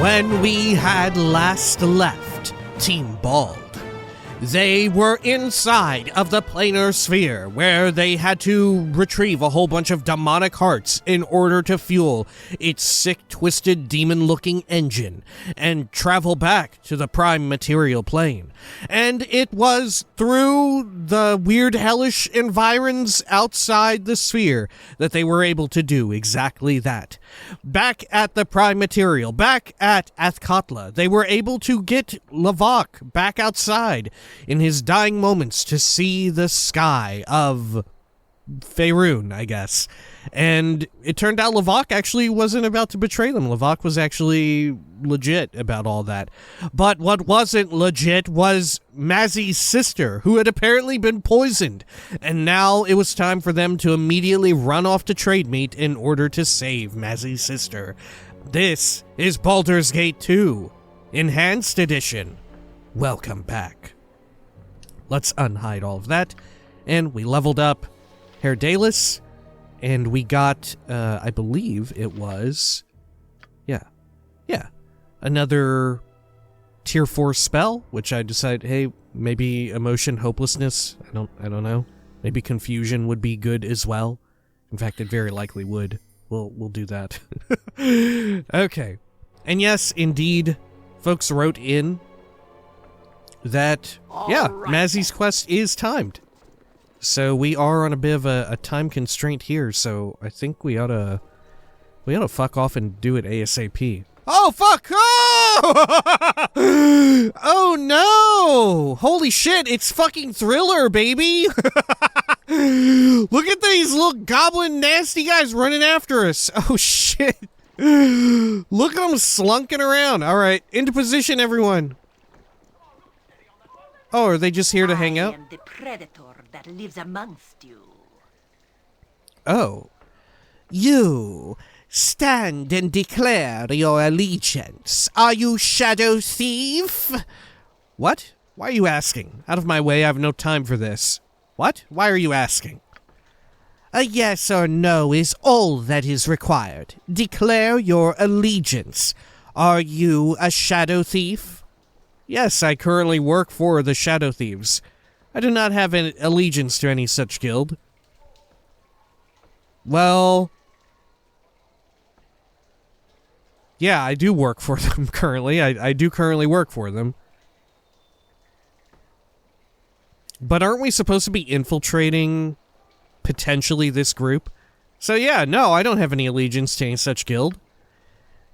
When we had last left Team Bald, they were inside of the planar sphere, where they had to retrieve a whole bunch of demonic hearts in order to fuel its sick, twisted, demon-looking engine and travel back to the prime material plane. And it was through the weird, hellish environs outside the sphere that they were able to do exactly that. Back at the prime material, back at Athkatla, they were able to get Lavok back outside in his dying moments to see the sky of Faerun, I guess. And it turned out Lavok actually wasn't about to betray them. Lavok was actually legit about all that. But what wasn't legit was Mazzy's sister, who had apparently been poisoned. And now it was time for them to immediately run off to Trademeet in order to save Mazzy's sister. This is Baldur's Gate 2, Enhanced Edition. Welcome back. Let's unhide all of that. And we leveled up Herr Dalis, and we got, I believe it was, another tier 4 spell, which I decided, hey, maybe emotion hopelessness. I don't know. Maybe confusion would be good as well. In fact, it very likely would. We'll do that. Okay. And yes, indeed, folks wrote in that, Mazzy's quest is timed. So we are on a bit of a time constraint here, so I think we ought to fuck off and do it ASAP. Oh, fuck! Oh! Oh, no! Holy shit, it's fucking Thriller, baby! Look at these little goblin nasty guys running after us. Oh, shit. Look at them slunking around. All right, into position, everyone. Oh, are they just here to hang out? I am the predator that lives amongst you. Oh. You stand and declare your allegiance. Are you Shadow Thief? What? Why are you asking? Out of my way, I have no time for this. What? Why are you asking? A yes or no is all that is required. Declare your allegiance. Are you a Shadow Thief? Yes, I currently work for the Shadow Thieves. I do not have an allegiance to any such guild. Well, yeah, I do work for them currently. I do currently work for them. But aren't we supposed to be infiltrating, potentially, this group? So yeah, no, I don't have any allegiance to any such guild.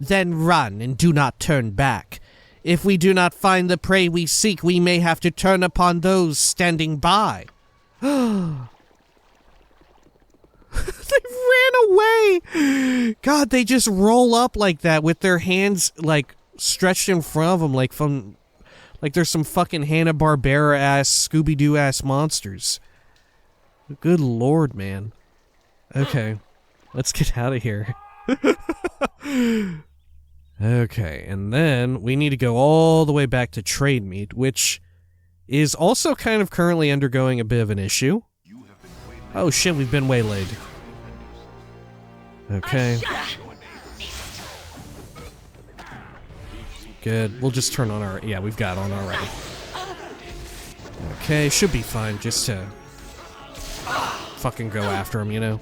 Then run and do not turn back. If we do not find the prey we seek, we may have to turn upon those standing by. They ran away! God, they just roll up like that with their hands, like, stretched in front of them, like there's some fucking Hanna-Barbera-ass, Scooby-Doo-ass monsters. Good lord, man. Okay, let's get out of here. Okay, and then we need to go all the way back to Trademeet, which is also kind of currently undergoing a bit of an issue. Oh shit, we've been waylaid. Okay. Good, we'll just turn on our... Yeah, we've got on already. Okay, should be fine, just to fucking go after him, you know?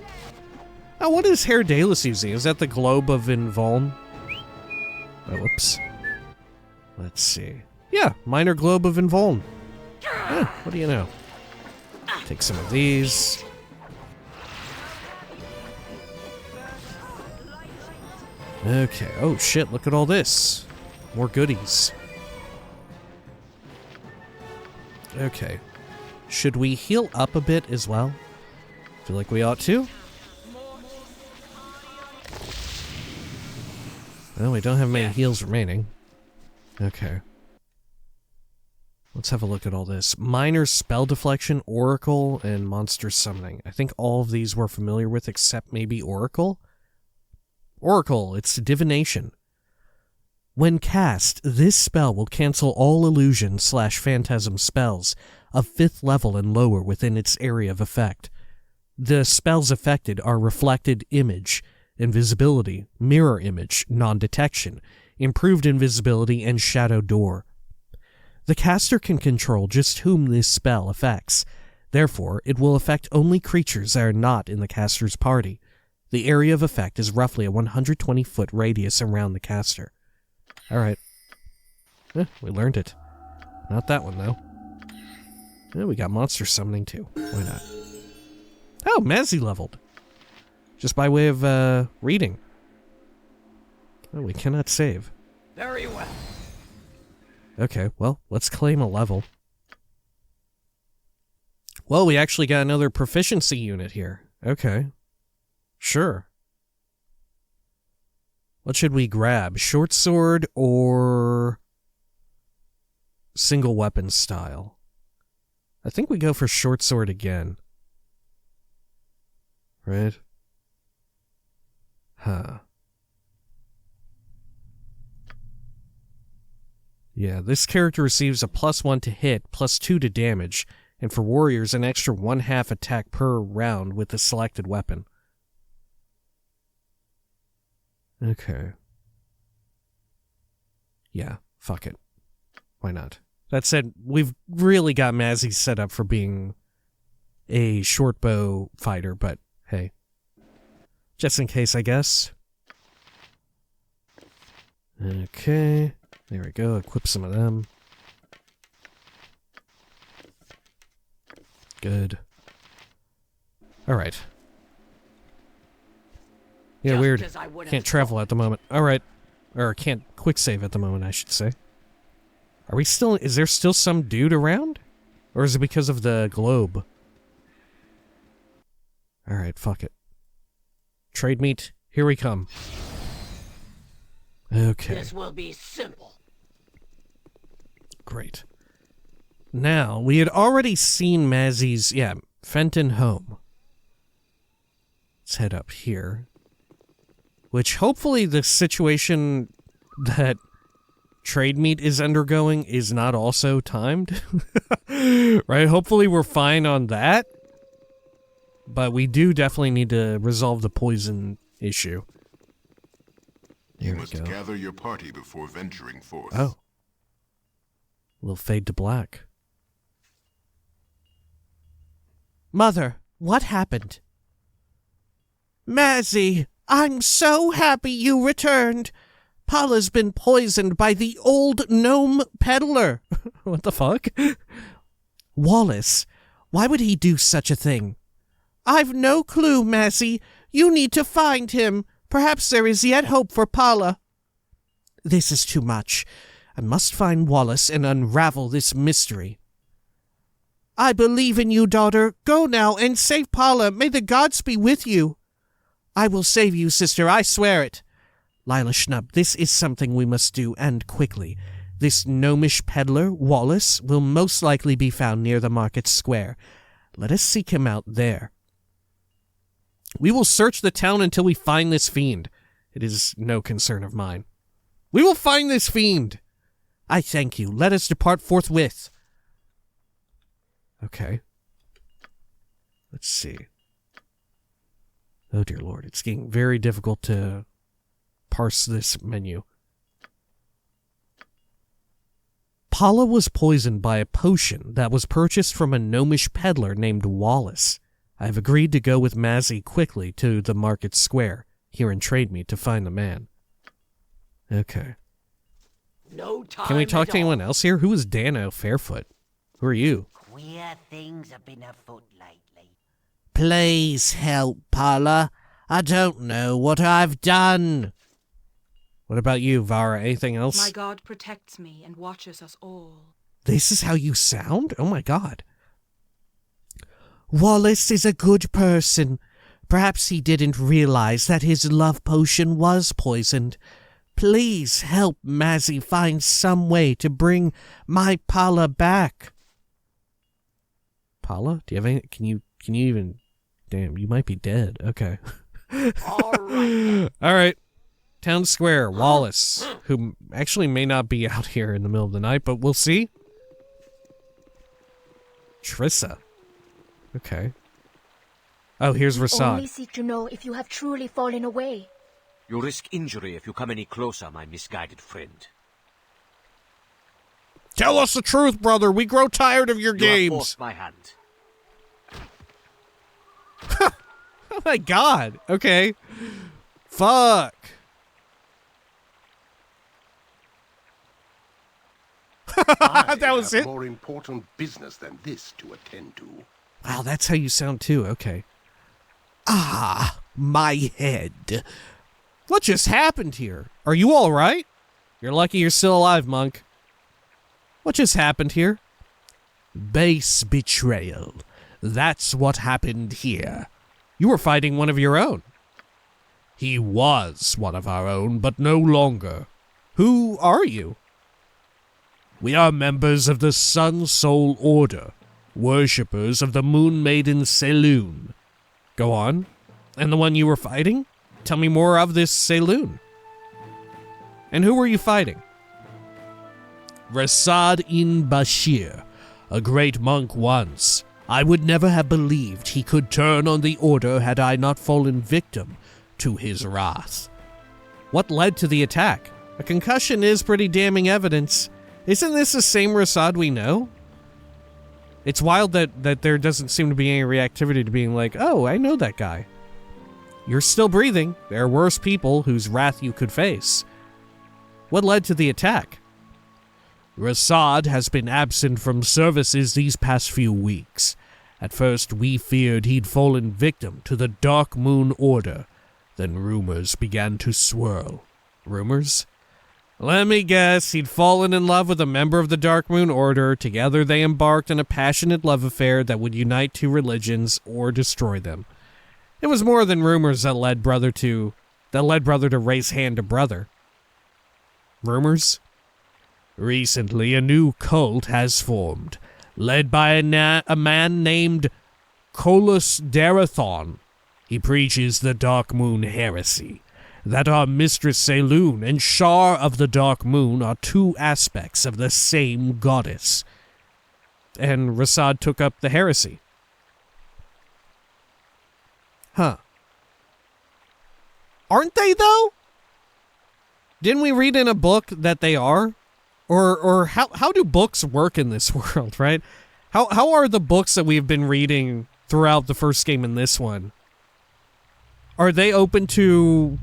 Oh, what is Herr Dalis using? Is that the Globe of Invuln? Oh, whoops. Let's see. Yeah, Minor Globe of Invuln. Oh, what do you know? Take some of these. Okay. Oh, shit, look at all this. More goodies. Okay. Should we heal up a bit as well? Feel like we ought to. Well, we don't have many heals remaining. Okay. Let's have a look at all this. Minor Spell Deflection, Oracle, and Monster Summoning. I think all of these we're familiar with except maybe Oracle? Oracle, it's Divination. When cast, this spell will cancel all illusion/phantasm spells of 5th level and lower within its area of effect. The spells affected are Reflected Image, Invisibility, Mirror Image, Non-Detection, improved invisibility, and shadow door. The caster can control just whom this spell affects. Therefore, it will affect only creatures that are not in the caster's party. The area of effect is roughly a 120-foot radius around the caster. Alright. We learned it. Not that one, though. We got monster summoning, too. Why not? Oh, Mazzy leveled. Just by way of, reading. Oh, we cannot save. Very well. Okay, well, let's claim a level. Well, we actually got another proficiency unit here. Okay. Sure. What should we grab? Short sword or single weapon style? I think we go for short sword again. Right? Huh. Yeah, this character receives a +1 to hit, +2 to damage, and for warriors, an extra 1/2 attack per round with the selected weapon. Okay. Yeah, fuck it. Why not? That said, we've really got Mazzy set up for being a short bow fighter, but hey. Just in case, I guess. Okay. There we go. Equip some of them. Good. Alright. Yeah, Just weird. as I would have Can't travel at the moment. Alright. Or can't quick save at the moment, I should say. Are we still... Is there still some dude around? Or is it because of the globe? Alright, fuck it. Trademeet, here we come. Okay. This will be simple. Great. Now, we had already seen Mazzy's, Fenton home. Let's head up here. Which, hopefully, the situation that Trademeet is undergoing is not also timed. Right? Hopefully we're fine on that. But we do definitely need to resolve the poison issue. You must gather your party before venturing forth. Oh. We'll fade to black. Mother, what happened? Mazzy, I'm so happy you returned. Paula's been poisoned by the old gnome peddler. What the fuck? Wallace, why would he do such a thing? I've no clue, Mazzy. You need to find him. Perhaps there is yet hope for Paula. This is too much. I must find Wallace and unravel this mystery. I believe in you, daughter. Go now and save Paula. May the gods be with you. I will save you, sister. I swear it. Lila Schnub, this is something we must do, and quickly. This gnomish peddler, Wallace, will most likely be found near the market square. Let us seek him out there. We will search the town until we find this fiend. It is no concern of mine. We will find this fiend. I thank you. Let us depart forthwith. Okay. Let's see. Oh dear lord, it's getting very difficult to parse this menu. Paula was poisoned by a potion that was purchased from a gnomish peddler named Wallace. I have agreed to go with Mazzy quickly to the market square here in Trademeet to find the man. Okay. No time. Can we talk to anyone else here? Who is Dano Fairfoot? Who are you? Queer things have been afoot lately. Please help, Paula. I don't know what I've done. What about you, Vara? Anything else? My God protects me and watches us all. This is how you sound? Oh my god. Wallace is a good person. Perhaps he didn't realize that his love potion was poisoned. Please help Mazzy find some way to bring my Paula back. Paula? Do you have any... Can you even... Damn, you might be dead. Okay. All right. All right. Town Square, Wallace, who actually may not be out here in the middle of the night, but we'll see. Trissa. Okay. Oh, here's Only Rasad. seek to know if you have truly fallen away. You'll risk injury if you come any closer, my misguided friend. Tell us the truth, brother. We grow tired of your You have games. forced my hand. Oh my god. Okay. Fuck. That was it? More important business than this to attend to. Wow, that's how you sound too. Okay. Ah, my head. What just happened here? Are you all right? You're lucky you're still alive, monk. What just happened here? Base betrayal. That's what happened here. You were fighting one of your own. He was one of our own, but no longer. Who are you? We are members of the Sun Soul Order, worshippers of the Moon Maiden Saloon. Go on. And the one you were fighting? Tell me more of this Saloon. And who were you fighting? Rasad in Bashir, a great monk once. I would never have believed he could turn on the Order had I not fallen victim to his wrath. What led to the attack? A concussion is pretty damning evidence. Isn't this the same Rasad we know? It's wild that there doesn't seem to be any reactivity to being like, oh, I know that guy. You're still breathing. There are worse people whose wrath you could face. What led to the attack? Rasad has been absent from services these past few weeks. At first, we feared he'd fallen victim to the Dark Moon Order. Then rumors began to swirl. Rumors? Let me guess, he'd fallen in love with a member of the Dark Moon Order. Together they embarked on a passionate love affair that would unite two religions or destroy them. It was more than rumors that led brother to raise hand to brother. Rumors? Recently, a new cult has formed, led by a man named Colus Darathon. He preaches the Dark Moon heresy, that our Mistress Saloon and Shar of the Dark Moon are two aspects of the same goddess. And Rasad took up the heresy. Huh. Aren't they, though? Didn't we read in a book that they are? Or how do books work in this world, right? How are the books that we've been reading throughout the first game and this one? Are they open to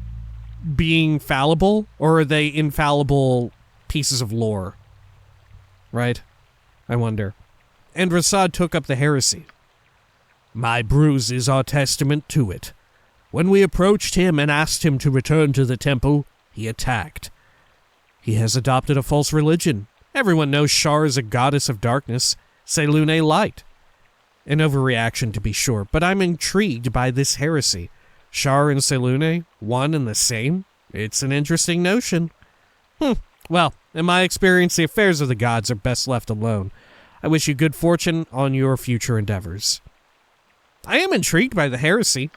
being fallible, or are they infallible pieces of lore? Right? I wonder. And Rasad took up the heresy. My bruises are testament to it. When we approached him and asked him to return to the temple, he attacked. He has adopted a false religion. Everyone knows Shar is a goddess of darkness, Saloon a light. An overreaction to be sure, but I'm intrigued by this heresy. Shar and Saloon, one and the same? It's an interesting notion. Well, in my experience, the affairs of the gods are best left alone. I wish you good fortune on your future endeavors. I am intrigued by the heresy.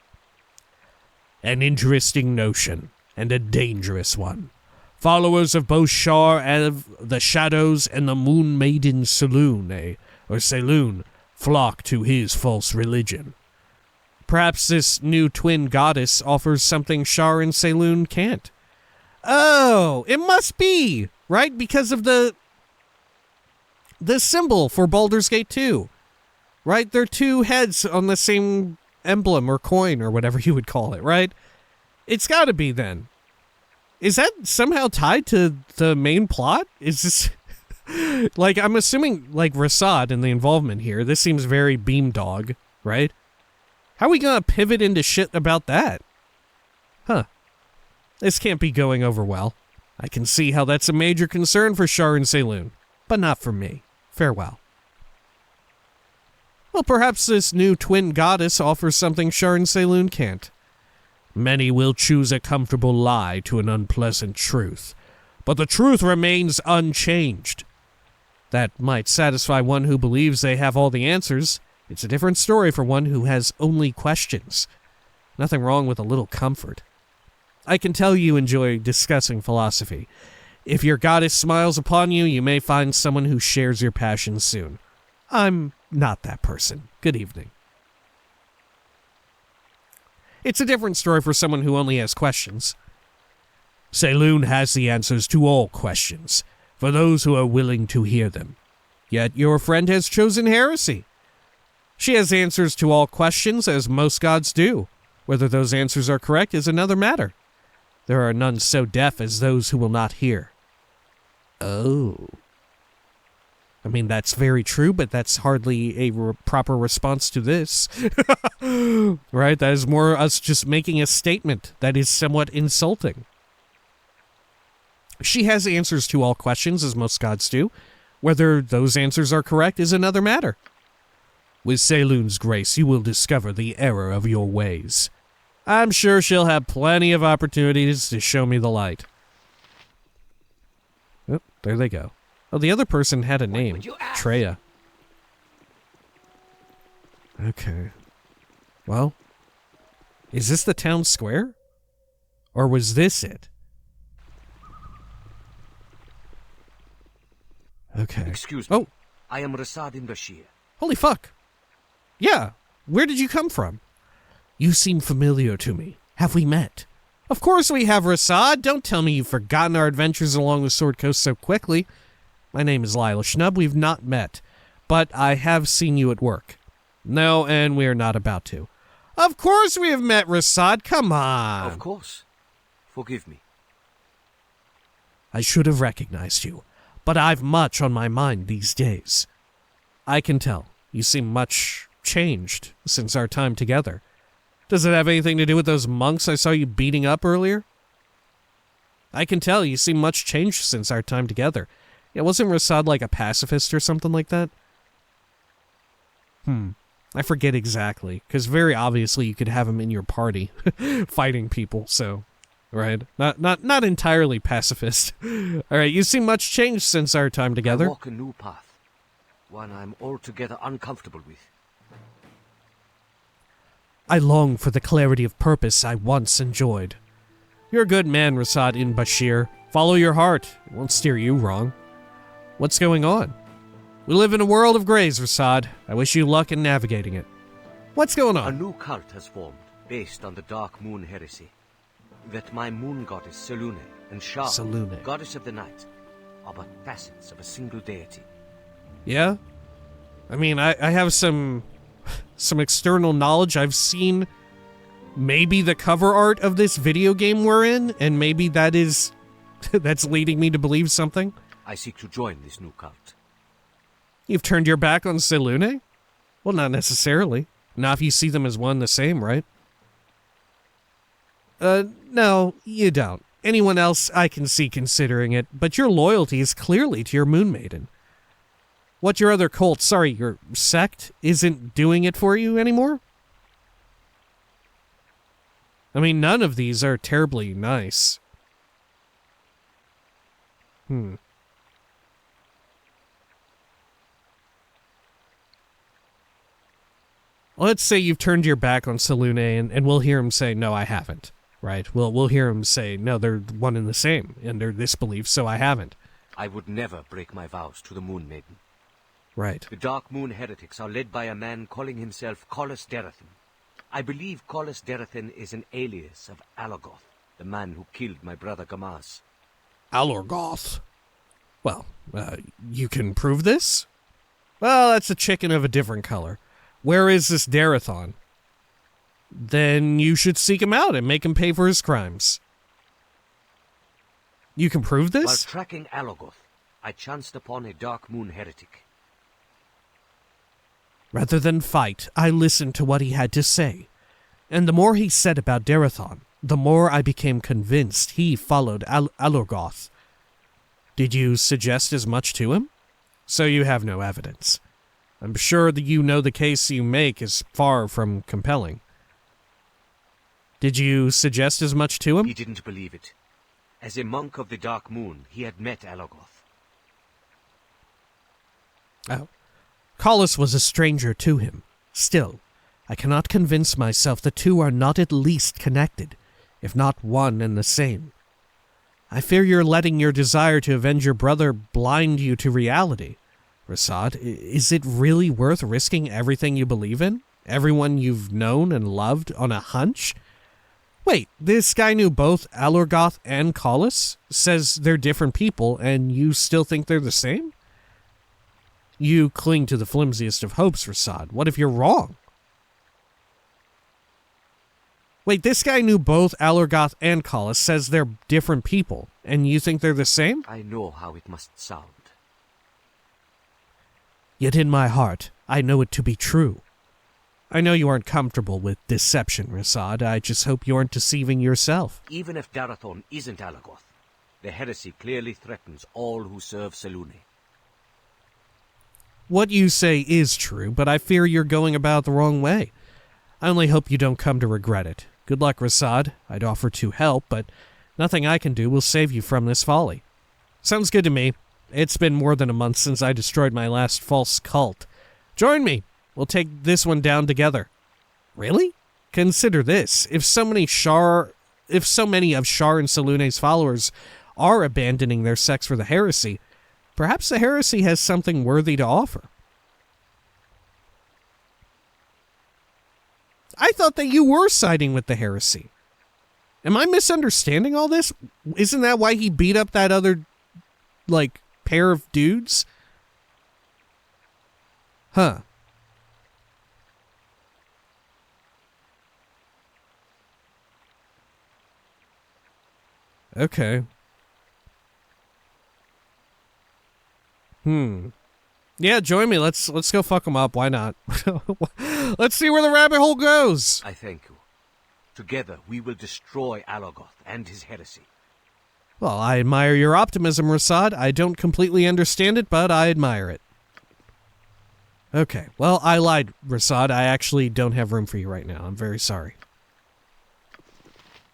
An interesting notion, and a dangerous one. Followers of both Shar and of the Shadows and the Moon Maiden Saloon, or Saloon, flock to his false religion. Perhaps this new twin goddess offers something Shar and Saloon can't. Oh, it must be, right? Because of the symbol for Baldur's Gate 2. Right? They're two heads on the same emblem or coin or whatever you would call it, right? It's gotta be then. Is that somehow tied to the main plot? Is this... like, I'm assuming, like, Rasad and the involvement here, this seems very Beamdog, right? How are we gonna pivot into shit about that? Huh. This can't be going over well. I can see how that's a major concern for Shar and Saloon, but not for me. Farewell. Well, perhaps this new twin goddess offers something Shar and Saloon can't. Many will choose a comfortable lie to an unpleasant truth, but the truth remains unchanged. That might satisfy one who believes they have all the answers. It's a different story for one who has only questions. Nothing wrong with a little comfort. I can tell you enjoy discussing philosophy. If your goddess smiles upon you, you may find someone who shares your passion soon. I'm not that person. Good evening. It's a different story for someone who only has questions. Saloon has the answers to all questions, for those who are willing to hear them. Yet your friend has chosen heresy. She has answers to all questions, as most gods do. Whether those answers are correct is another matter. There are none so deaf as those who will not hear. Oh. I mean, that's very true, but that's hardly a proper response to this. Right? That is more us just making a statement that is somewhat insulting. She has answers to all questions, as most gods do. Whether those answers are correct is another matter. With Saloon's grace, you will discover the error of your ways. I'm sure she'll have plenty of opportunities to show me the light. Oh, there they go. Oh, the other person had a name. would you ask? Treya. Okay. Well, is this the town square? Or was this it? Okay. Excuse me. Oh, I am Rasadin Bashir. holy fuck. Yeah, where did you come from? You seem familiar to me. Have we met? Of course we have, Rasad. Don't tell me you've forgotten our adventures along the Sword Coast so quickly. My name is Lila Schnub. We've not met, but I have seen you at work. No, and we are not about to. Of course we have met, Rasad. Come on. Of course. Forgive me. I should have recognized you, but I've much on my mind these days. I can tell. You seem much changed since our time together. Does it have anything to do with those monks I saw you beating up earlier? I can tell you seem much changed since our time together. Yeah, wasn't Rasad like a pacifist or something like that? I forget exactly, because very obviously you could have him in your party, fighting people, so... Right? Not entirely pacifist. Alright, you seem much changed since our time together. I walk a new path. One I'm altogether uncomfortable with. I long for the clarity of purpose I once enjoyed. You're a good man, Rasadin Bashir. Follow your heart. It won't steer you wrong. What's going on? We live in a world of grays, Rasad. I wish you luck in navigating it. What's going A on? new cult has formed, based on the Dark Moon heresy. That my moon goddess Selune and Shah, Selune. goddess of the night, are but facets of a single deity. Yeah? I mean, I have some external knowledge. I've seen maybe the cover art of this video game we're in, and maybe that is... that's leading me to believe something. I seek to join this new cult. You've turned your back on Selune? Well, not necessarily. Not if you see them as one the same, right? No, you don't. Anyone else I can see considering it, but your loyalty is clearly to your Moon Maiden. What your other cult, sorry, your sect, isn't doing it for you anymore? I mean, none of these are terribly nice. Let's say you've turned your back on Selune, and we'll hear him say, no, I haven't. Right? We'll hear him say, no, they're one and the same, and they're this belief, so I haven't. I would never break my vows to the Moon Maiden. Right. The Dark Moon heretics are led by a man calling himself Collis Derathan. I believe Collis Derathan is an alias of Alagoth, the man who killed my brother Gamaz. Alorgoth. Well, you can prove this? Well, that's a chicken of a different color. Where is this Darathon? Then you should seek him out and make him pay for his crimes. You can prove While this? tracking Alagoth, I chanced upon a Dark Moon heretic. Rather than fight, I listened to what he had to say. And the more he said about Darathon, the more I became convinced he followed Alorgoth. Did you suggest as much to him? So you have no evidence. I'm sure that you know the case you make is far from compelling. Did you suggest as much to him? He didn't believe it. As a monk of the Dark Moon, he had met Alagoth. Oh. Collis was a stranger to him. Still, I cannot convince myself the two are not at least connected, if not one and the same. I fear you're letting your desire to avenge your brother blind you to reality. Rasad, is it really worth risking everything you believe in? Everyone you've known and loved on a hunch? Wait, this guy knew both Alorgoth and Collis? Says they're different people, and you still think they're the same? You cling to the flimsiest of hopes, Rasad. What if you're wrong? Wait, this guy knew both Alorgoth and Collis, says they're different people, and you think they're the same? I know how it must sound. Yet in my heart, I know it to be true. I know you aren't comfortable with deception, Rasad. I just hope you aren't deceiving yourself. Even if Darathon isn't Alagoth, the heresy clearly threatens all who serve Selûne. What you say is true, but I fear you're going about the wrong way. I only hope you don't come to regret it. Good luck, Rasad. I'd offer to help, but nothing I can do will save you from this folly. Sounds good to me. It's been more than a month since I destroyed my last false cult. Join me. We'll take this one down together. Really? Consider this. If so many of Shar and Selûne's followers are abandoning their sects for the heresy, perhaps the heresy has something worthy to offer. I thought that you were siding with the heresy. Am I misunderstanding all this? Isn't that why he beat up that other, pair of dudes? Huh. Okay. Yeah, join me. Let's go fuck them up. Why not? Let's see where the rabbit hole goes. I thank you. Together we will destroy Alagoth and his heresy. Well, I admire your optimism, Rasad. I don't completely understand it, but I admire it. Okay, well, I lied, Rasad. I actually don't have room for you right now. I'm very sorry.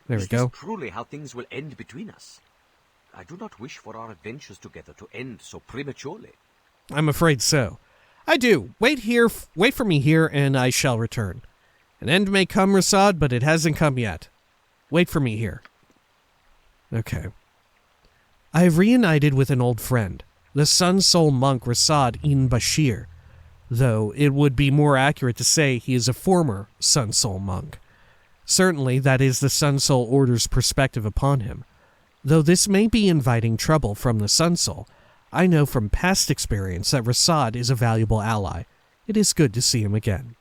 There we go. Is this truly how things will end between us? I do not wish for our adventures together to end so prematurely. I'm afraid so. I do. Wait for me here, and I shall return. An end may come, Rasad, but it hasn't come yet. Wait for me here. Okay. I have reunited with an old friend, the Sun Soul monk Rasad Ibn Bashir, though it would be more accurate to say he is a former Sun Soul monk. Certainly, that is the Sun Soul Order's perspective upon him. Though this may be inviting trouble from the Sun Soul, I know from past experience that Rasad is a valuable ally. It is good to see him again.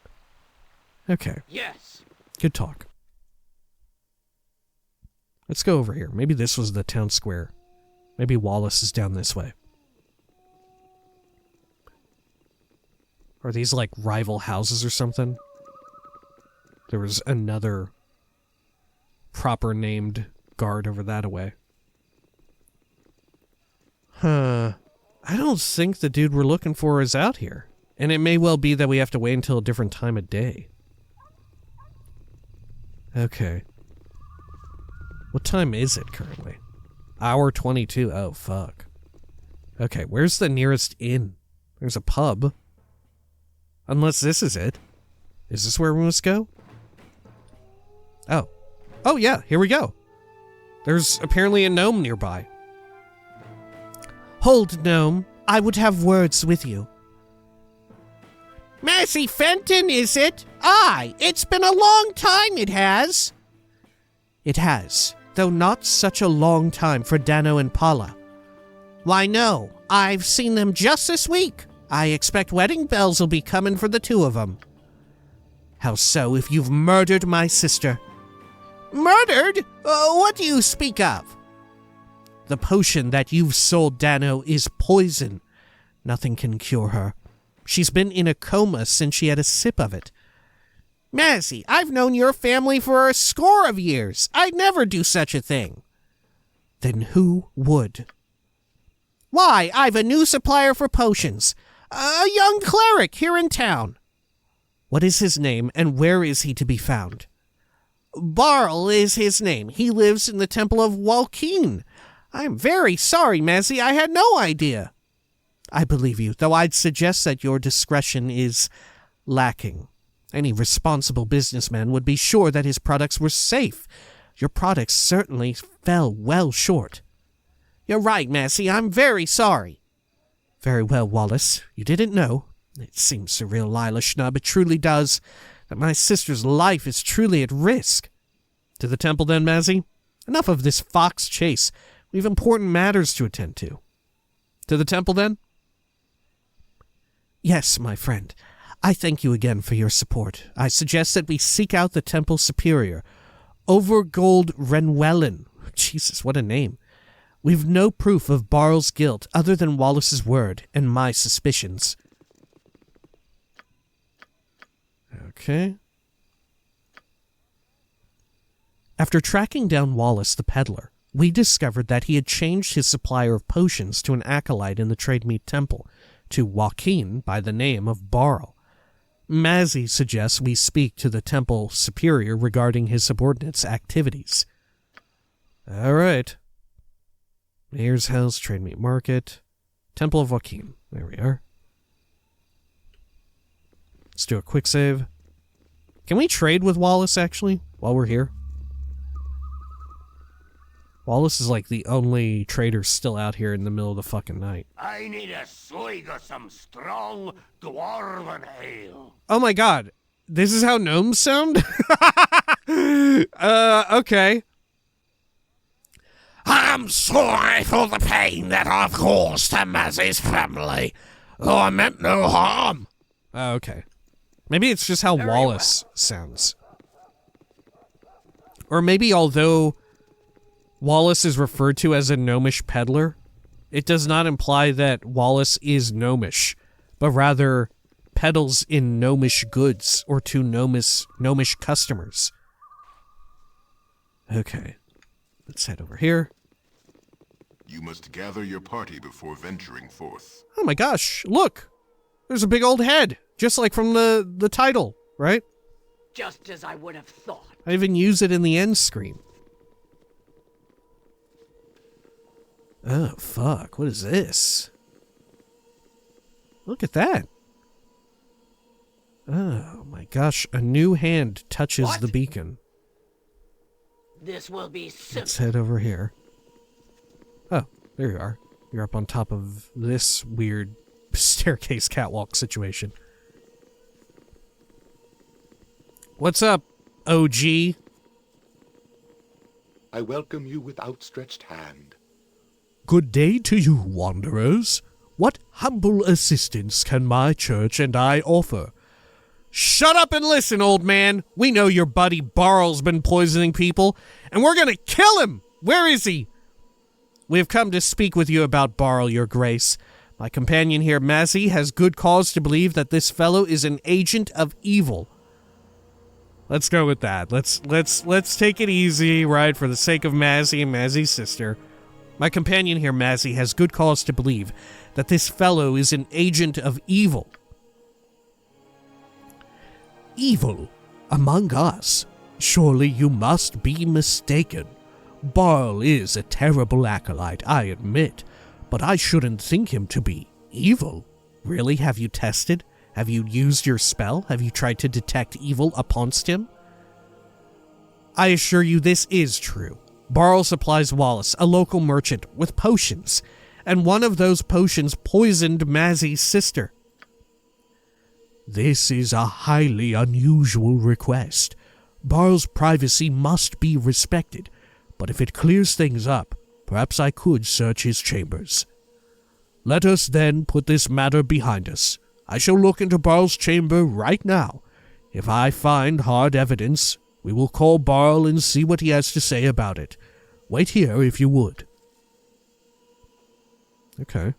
Okay. Yes. Good talk. Let's go over here. Maybe this was the town square. Maybe Wallace is down this way. Are these like rival houses or something? There was another proper named guard over that away. Huh. I don't think the dude we're looking for is out here. And it may well be that we have to wait until a different time of day. Okay. What time is it currently? Hour 22. Oh, fuck. Okay, where's the nearest inn? There's a pub. Unless this is it. Is this where we must go? Oh. Oh, yeah, here we go. There's apparently a gnome nearby. Hold, gnome. I would have words with you. Massey Fenton, is it? Aye, it's been a long time, it has. It has, though not such a long time for Dano and Paula. Why, no, I've seen them just this week. I expect wedding bells will be coming for the two of them. How so, if you've murdered my sister? Murdered? What do you speak of? The potion that you've sold Dano is poison. Nothing can cure her. She's been in a coma since she had a sip of it. Massey, I've known your family for a score of years. I'd never do such a thing. Then who would? Why, I've a new supplier for potions. A young cleric here in town. What is his name, and where is he to be found? Barl is his name. He lives in the Temple of Walkeen. I'm very sorry, Massey. I had no idea. I believe you, though I'd suggest that your discretion is lacking. Any responsible businessman would be sure that his products were safe. Your products certainly fell well short. You're right, Massey. I'm very sorry. Very well, Wallace. You didn't know. It seems surreal, Lila Schnub. It truly does. That my sister's life is truly at risk. To the temple then, Mazzy? Enough of this fox chase. We have important matters to attend to. To the temple then? Yes, my friend. I thank you again for your support. I suggest that we seek out the temple superior, Overgold Renwellen. Jesus, what a name. We've no proof of Barl's guilt other than Wallace's word and my suspicions. Okay. After tracking down Wallace the peddler, we discovered that he had changed his supplier of potions to an acolyte in the Trademeet Temple, to Joaquin by the name of Barl. Mazzy suggests we speak to the temple superior regarding his subordinates' activities. All right. Mayor's House, Trademeet Market, Temple of Joaquin. There we are. Let's do a quick save. Can we trade with Wallace, actually, while we're here? Wallace is like the only trader still out here in the middle of the fucking night. I need a swig of some strong dwarven ale. Oh my god. This is how gnomes sound? Okay. I'm sorry for the pain that I've caused to Mazzy's family, though I meant no harm. Okay. Maybe it's just how Wallace sounds. Or maybe although Wallace is referred to as a gnomish peddler, it does not imply that Wallace is gnomish, but rather peddles in gnomish goods or to gnomish customers. Okay. Let's head over here. You must gather your party before venturing forth. Oh my gosh, look! There's a big old head, just like from the title, right? Just as I would have thought. I even use it in the end screen. Oh, fuck, what is this? Look at that. Oh my gosh, a new hand touches What? the beacon. This will be simple. Let's head over here. Oh, there you are. You're up on top of this weird staircase catwalk situation. What's up, OG? I welcome you with outstretched hand. Good day to you, wanderers. What humble assistance can my church and I offer? Shut up and listen, old man. We know your buddy Barl's been poisoning people, and we're gonna kill him! Where is he? We have come to speak with you about Barl, your grace. My companion here, Mazzy, has good cause to believe that this fellow is an agent of evil. Let's go with that. Let's take it easy, right, for the sake of Mazzy and Mazzy's sister. My companion here, Mazzy, has good cause to believe that this fellow is an agent of evil. Evil among us? Surely you must be mistaken. Barl is a terrible acolyte, I admit, but I shouldn't think him to be evil. Really? Have you tested? Have you used your spell? Have you tried to detect evil uponst him? I assure you this is true. Barl supplies Wallace, a local merchant, with potions, and one of those potions poisoned Mazzy's sister. This is a highly unusual request. Barl's privacy must be respected, but if it clears things up, perhaps I could search his chambers. Let us then put this matter behind us. I shall look into Barl's chamber right now. If I find hard evidence, we will call Barl and see what he has to say about it. Wait here if you would. Okay.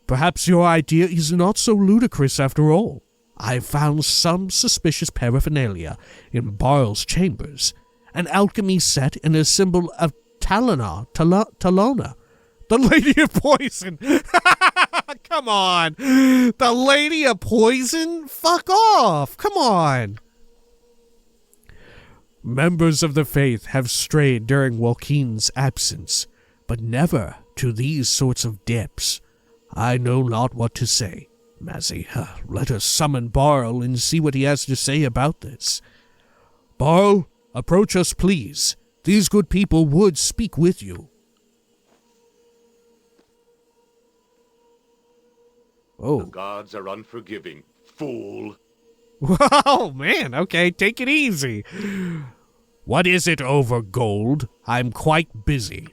Perhaps your idea is not so ludicrous after all. I've found some suspicious paraphernalia in Barl's chambers. An alchemy set and a symbol of Talona, the Lady of Poison. Come on. The Lady of Poison? Fuck off. Come on. Members of the faith have strayed during Joaquin's absence, but never to these sorts of depths. I know not what to say. Mazzy, let us summon Barl and see what he has to say about this. Barl, approach us, please. These good people would speak with you. The gods are unforgiving, fool. Oh, man, okay, take it easy. What is it, Overgold? I'm quite busy.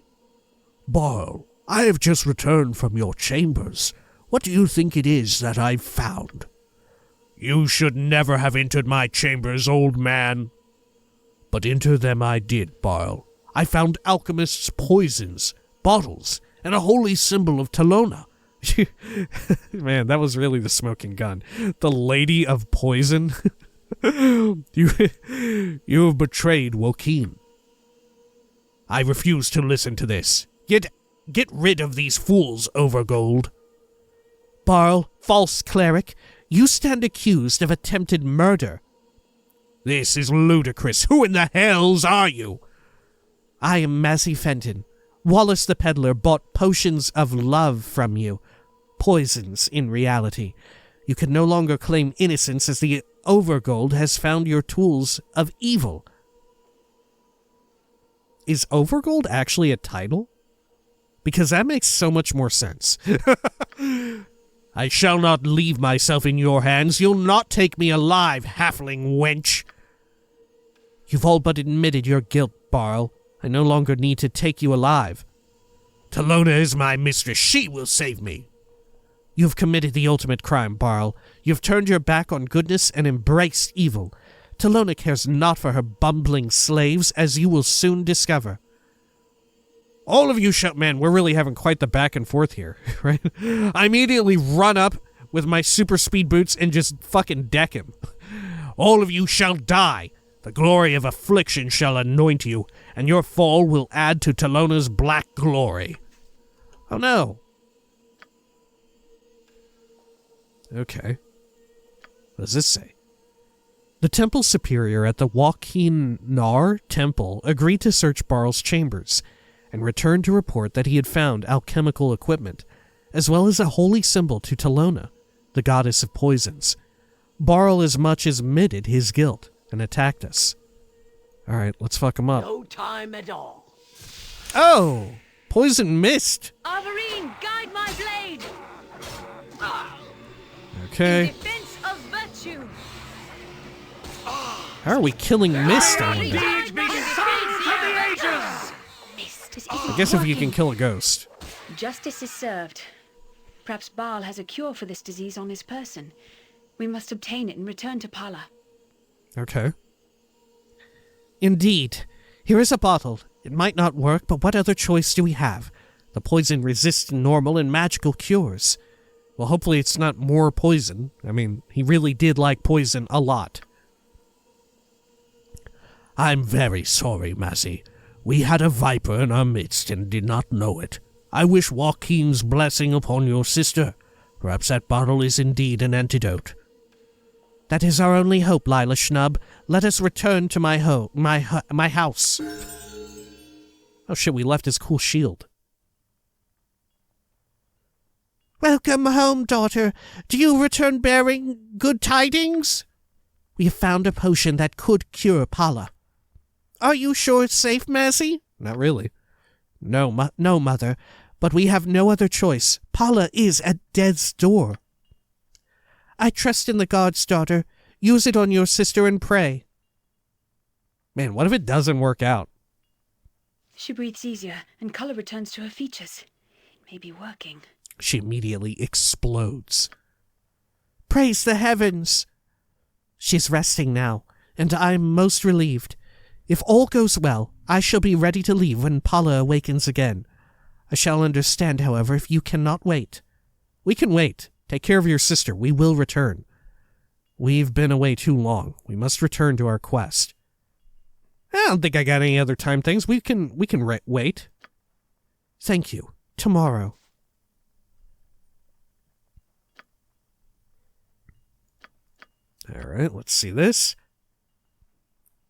Bhaal, I have just returned from your chambers. What do you think it is that I've found? You should never have entered my chambers, old man. But enter them I did, Bhaal. I found alchemists' poisons, bottles, and a holy symbol of Talona. Man, that was really the smoking gun. The Lady of Poison. You have betrayed Wokin. I refuse to listen to this. Get rid of these fools, Overgold. Bhaal, false cleric, you stand accused of attempted murder. This is ludicrous. Who in the hells are you? I am Massey Fenton. Wallace the Peddler bought potions of love from you. Poisons, in reality. You can no longer claim innocence as the Overgold has found your tools of evil. Is Overgold actually a title? Because that makes so much more sense. I shall not leave myself in your hands. You'll not take me alive, halfling wench. You've all but admitted your guilt, Bhaal. I no longer need to take you alive. Talona is my mistress. She will save me. You've committed the ultimate crime, Bhaal. You've turned your back on goodness and embraced evil. Talona cares not for her bumbling slaves, as you will soon discover. All of you man, we're really having quite the back and forth here, right? I immediately run up with my super speed boots and just fucking deck him. All of you shall die. The glory of affliction shall anoint you, and your fall will add to Talona's black glory. Oh no. Okay. What does this say? The temple superior at the Wokin Nar temple agreed to search Bhaal's chambers, and returned to report that he had found alchemical equipment, as well as a holy symbol to Talona, the goddess of poisons. Bhaal as much as admitted his guilt and attacked us. Alright, let's fuck him up. No time at all. Oh! Poison mist! Arverine, guide my blade! Okay. In defense of virtue! How are we killing mist, I wonder? I guess if you can kill a ghost. Justice is served. Perhaps Bhaal has a cure for this disease on his person. We must obtain it and return to Pala. Okay. Indeed. Here is a bottle. It might not work, but what other choice do we have? The poison resists normal and magical cures. Well, hopefully it's not more poison. I mean, he really did like poison a lot. I'm very sorry, Massey. We had a viper in our midst and did not know it. I wish Wokin's blessing upon your sister. Perhaps that bottle is indeed an antidote. That is our only hope, Lila Schnub. Let us return to my house. Oh shit, we left his cool shield. Welcome home, daughter. Do you return bearing good tidings? We have found a potion that could cure Pala. Are you sure it's safe, Massey? Not really. No, Mother. But we have no other choice. Pala is at death's door. I trust in the gods, daughter. Use it on your sister and pray. Man, what if it doesn't work out? She breathes easier, and color returns to her features. It may be working. She immediately explodes. Praise the heavens! She's resting now, and I'm most relieved. If all goes well, I shall be ready to leave when Pala awakens again. I shall understand, however, if you cannot wait. We can wait. Take care of your sister. We will return. We've been away too long. We must return to our quest. I don't think I got any other time things. We can wait. Thank you. Tomorrow. Alright, let's see this.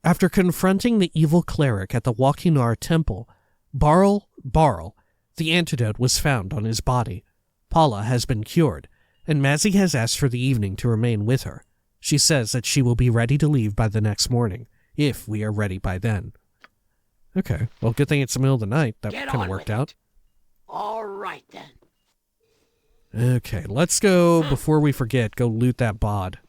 After confronting the evil cleric at the Wokinar temple, Bhaal, the antidote was found on his body. Pala has been cured, and Massey has asked for the evening to remain with her. She says that she will be ready to leave by the next morning, if we are ready by then. Okay, well, good thing it's the middle of the night. That kind of worked out. All right, then. Okay, let's go, before we forget, go loot that bod.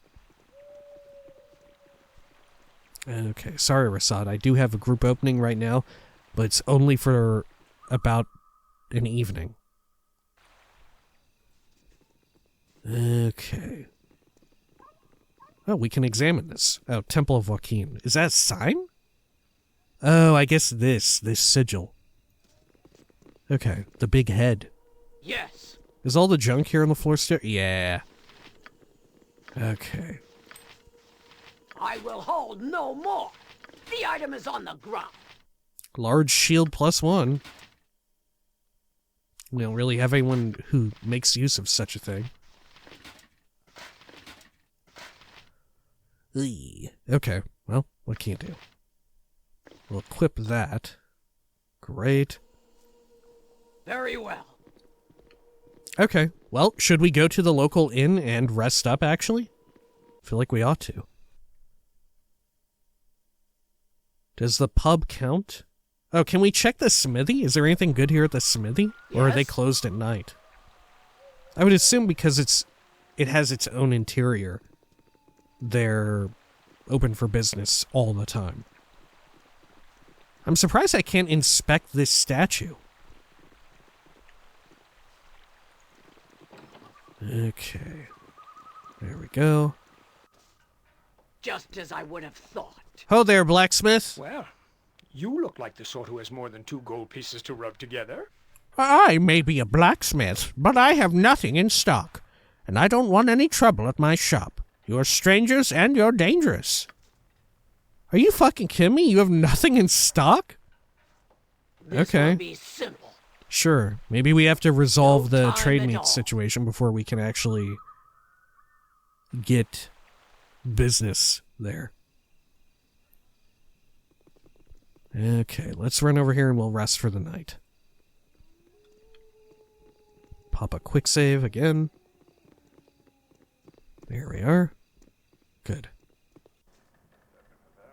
Okay, sorry, Rasad. I do have a group opening right now, but it's only for about an evening. Okay. Oh, we can examine this. Oh, Temple of Joaquin. Is that a sign? Oh, I guess this sigil. Okay, the big head. Yes. Is all the junk here on the floor still? Yeah. Okay. I will hold no more. The item is on the ground. Large shield +1. We don't really have anyone who makes use of such a thing. Eey. Okay, well, what can you do? We'll equip that. Great. Very well. Okay, well, should we go to the local inn and rest up, actually? I feel like we ought to. Does the pub count? Oh, can we check the smithy? Is there anything good here at the smithy? Or are they closed at night? I would assume because it has its own interior, they're open for business all the time. I'm surprised I can't inspect this statue. Okay. There we go. Just as I would have thought. Ho there, blacksmith. Well, you look like the sort who has more than 2 gold pieces to rub together. I may be a blacksmith, but I have nothing in stock, and I don't want any trouble at my shop. You're strangers and you're dangerous. Are you fucking kidding me? You have nothing in stock? This Okay. will be simple. Sure. Maybe we have to resolve the No time trade at meet all. situation before we can actually get business there. Okay, let's run over here and we'll rest for the night. Pop a quick save again. There we are. Good.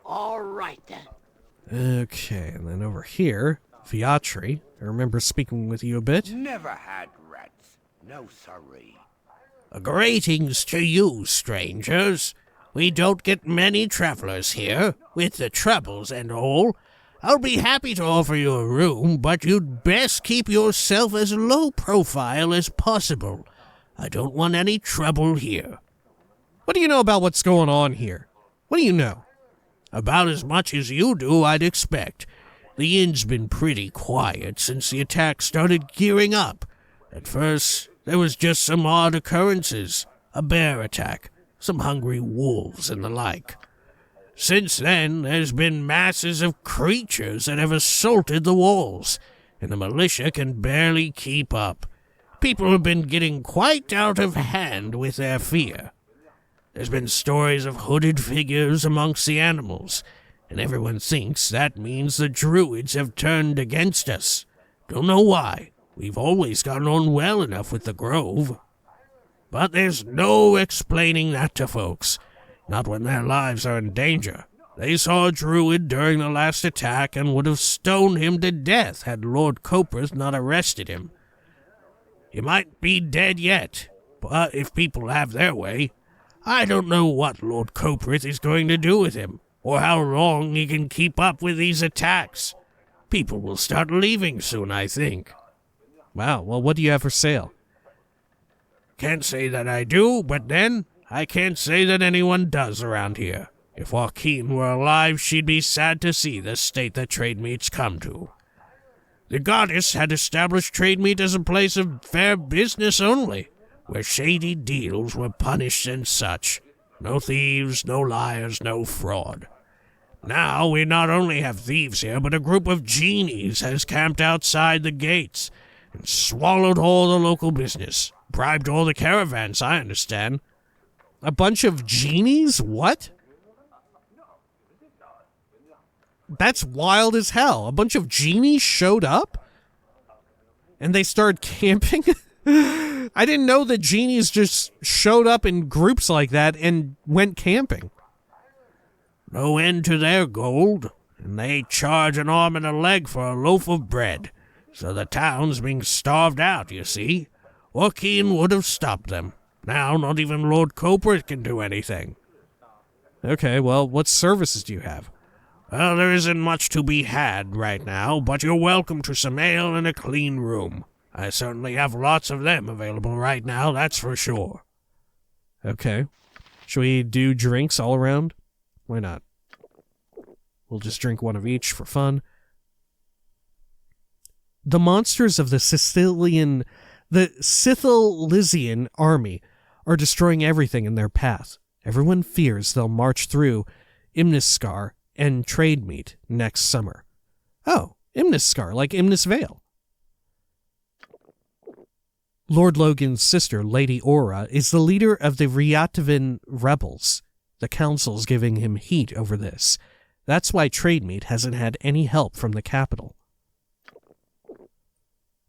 All right, then. Okay, and then over here, Viatri. I remember speaking with you a bit. Never had rats. No siree. Greetings to you, strangers. We don't get many travelers here, with the troubles and all. I'll be happy to offer you a room, but you'd best keep yourself as low profile as possible. I don't want any trouble here. What do you know about what's going on here? What do you know? About as much as you do, I'd expect. The inn's been pretty quiet since the attack started gearing up. At first, there was just some odd occurrences. A bear attack, some hungry wolves and the like. Since then, there's been masses of creatures that have assaulted the walls, and the militia can barely keep up. People have been getting quite out of hand with their fear. There's been stories of hooded figures amongst the animals, and everyone thinks that means the druids have turned against us. Don't know why. We've always gotten on well enough with the grove. But there's no explaining that to folks. Not when their lives are in danger. They saw a druid during the last attack and would have stoned him to death had Lord Coprith not arrested him. He might be dead yet, but if people have their way, I don't know what Lord Coprith is going to do with him, or how long he can keep up with these attacks. People will start leaving soon, I think. Wow, well, what do you have for sale? Can't say that I do, but then I can't say that anyone does around here. If Joaquin were alive, she'd be sad to see the state that Trademeet's come to. The goddess had established Trademeet as a place of fair business only, where shady deals were punished and such. No thieves, no liars, no fraud. Now we not only have thieves here, but a group of genies has camped outside the gates and swallowed all the local business. Bribed all the caravans, I understand. A bunch of genies? What? That's wild as hell. A bunch of genies showed up? And they started camping? I didn't know that genies just showed up in groups like that and went camping. No end to their gold, and they charge an arm and a leg for a loaf of bread. So the town's being starved out, you see. Joaquin would have stopped them. Now not even Lord Coprith can do anything. Okay, well, what services do you have? Well, there isn't much to be had right now, but you're welcome to some ale and a clean room. I certainly have lots of them available right now, that's for sure. Okay. Should we do drinks all around? Why not? We'll just drink one of each for fun. The monsters of the Sicilian army are destroying everything in their path. Everyone fears they'll march through Imniskar and Trademeet next summer. Oh, Imniskar, like Imnis Vale. Lord Logan's sister, Lady Aura, is the leader of the Ryatavan rebels. The council's giving him heat over this. That's why Trademeet hasn't had any help from the capital.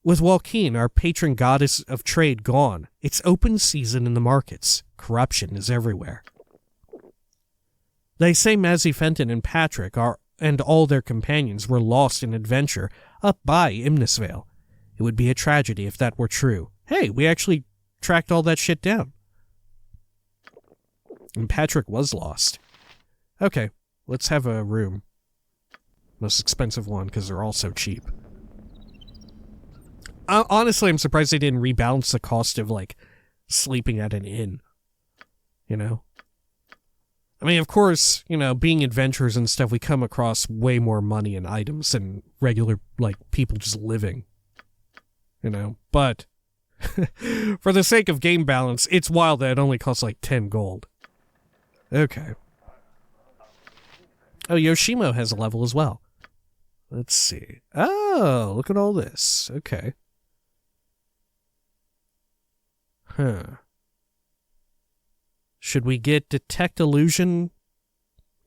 With Walkeen, our patron goddess of trade, gone, it's open season in the markets. Corruption is everywhere. They say Mazzy Fenton and Patrick and all their companions were lost in adventure up by Imnisvale. It would be a tragedy if that were true. Hey, we actually tracked all that shit down. And Patrick was lost. Okay, let's have a room. Most expensive one, because they're all so cheap. Honestly, I'm surprised they didn't rebalance the cost of, like, sleeping at an inn. You know? I mean, of course, you know, being adventurers and stuff, we come across way more money and items than regular, like, people just living. You know? But, for the sake of game balance, it's wild that it only costs, like, 10 gold. Okay. Oh, Yoshimo has a level as well. Let's see. Oh, look at all this. Okay. Huh. Should we get Detect Illusion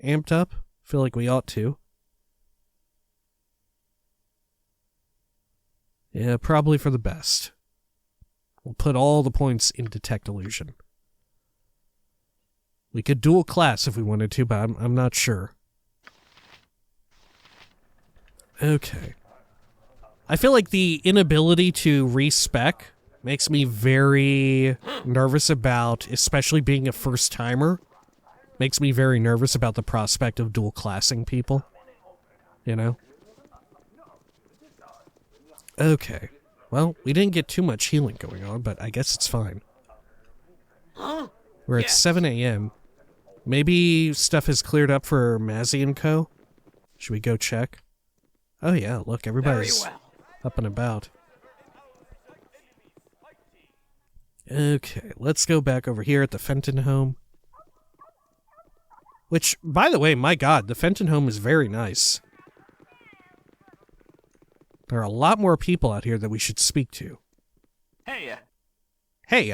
amped up? Feel like we ought to. Yeah, probably for the best. We'll put all the points in Detect Illusion. We could dual class if we wanted to, but I'm not sure. Okay. I feel like the inability to respec makes me very nervous about, especially being a first-timer, makes me very nervous about the prospect of dual classing people. You know? Okay. Well, we didn't get too much healing going on, but I guess it's fine. We're at 7 a.m. Maybe stuff has cleared up for Mazzy and Co. Should we go check? Oh yeah, look, everybody's up and about. Okay, let's go back over here at the Fenton home. Which, by the way, my god, the Fenton home is very nice. There are a lot more people out here that we should speak to. Hey,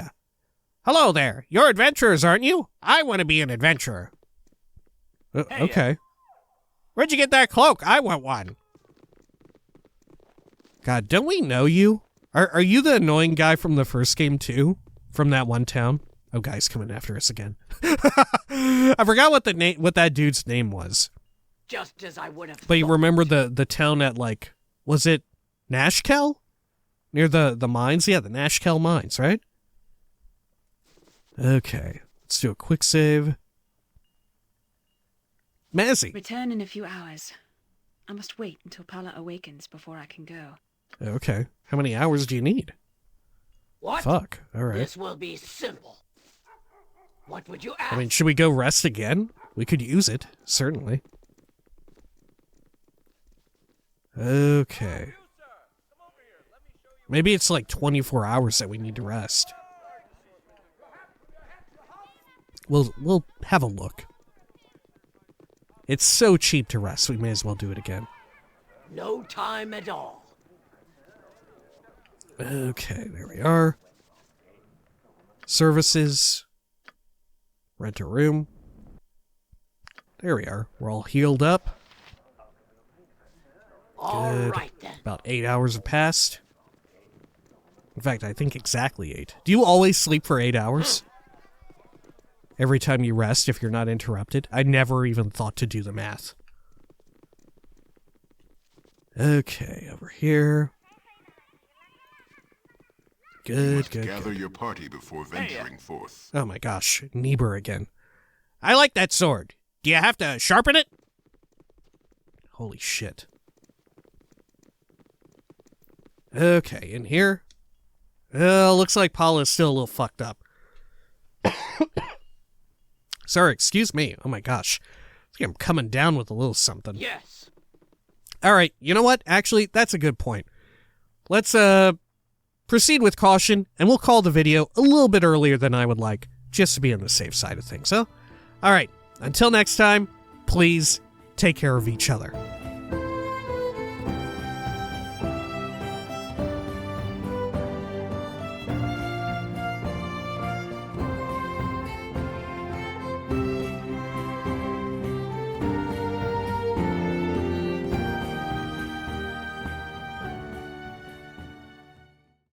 hello there. You're adventurers, aren't you? I want to be an adventurer. Okay. Where'd you get that cloak? I want one. God, don't we know you? Are you the annoying guy from the first game too? From that one town? Oh, guy's coming after us again. I forgot what that dude's name was. Just as I would have. But you remember the town at, like, was it Nashkel? Near the mines? Yeah, the Nashkel mines, right? Okay, let's do a quick save. Mazzy. Return in a few hours. I must wait until Pala awakens before I can go. Okay. How many hours do you need? What? Fuck. All right. This will be simple. What would you ask? I mean, should we go rest again? We could use it, certainly. Okay. Maybe it's like 24 hours that we need to rest. We'll have a look. It's so cheap to rest, we may as well do it again. No time at all. Okay, there we are. Services. Rent a room. There we are. We're all healed up. All Good. right then. About 8 hours have passed. In fact, I think exactly 8. Do you always sleep for 8 hours? Every time you rest, if you're not interrupted? I never even thought to do the math. Okay, over here. Good. Gather your party before venturing forth. Oh my gosh, Niebuhr again. I like that sword. Do you have to sharpen it? Holy shit. Okay, in here. Looks like Paula is still a little fucked up. Sorry, excuse me. Oh my gosh. I think I'm coming down with a little something. Yes. Alright, you know what? Actually, that's a good point. Let's, proceed with caution, and we'll call the video a little bit earlier than I would like, just to be on the safe side of things, so? Alright, until next time, please take care of each other.